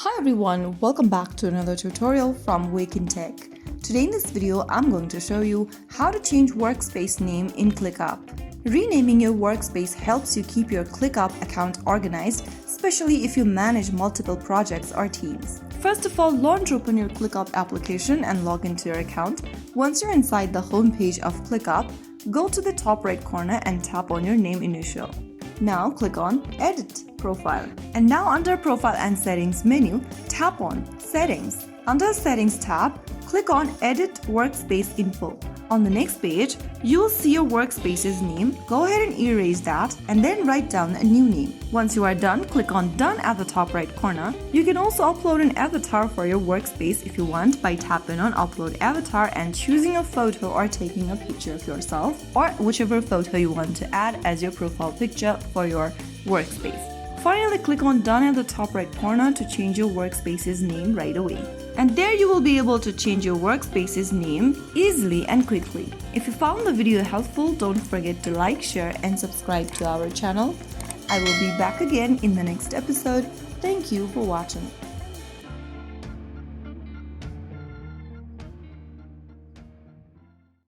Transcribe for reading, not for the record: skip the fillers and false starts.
Hi everyone, welcome back to another tutorial from Wake&Tech. Today in this video, I'm going to show you how to change workspace name in ClickUp. Renaming your workspace helps you keep your ClickUp account organized, especially if you manage multiple projects or teams. First of all, launch open your ClickUp application and log into your account. Once you're inside the home page of ClickUp, go to the top right corner and tap on your name initial. Now click on Edit Profile. And now under Profile and Settings menu, tap on Settings. Under Settings tab, click on Edit Workspace Info. On the next page, you will see your workspace's name. Go ahead and erase that and then write down a new name. Once you are done, click on Done at the top right corner. You can also upload an avatar for your workspace if you want by tapping on Upload Avatar and choosing a photo or taking a picture of yourself or whichever photo you want to add as your profile picture for your workspace. Finally, click on Done at the top right corner to change your workspace's name right away. And there you will be able to change your workspace's name easily and quickly. If you found the video helpful, don't forget to like, share and subscribe to our channel. I will be back again in the next episode. Thank you for watching.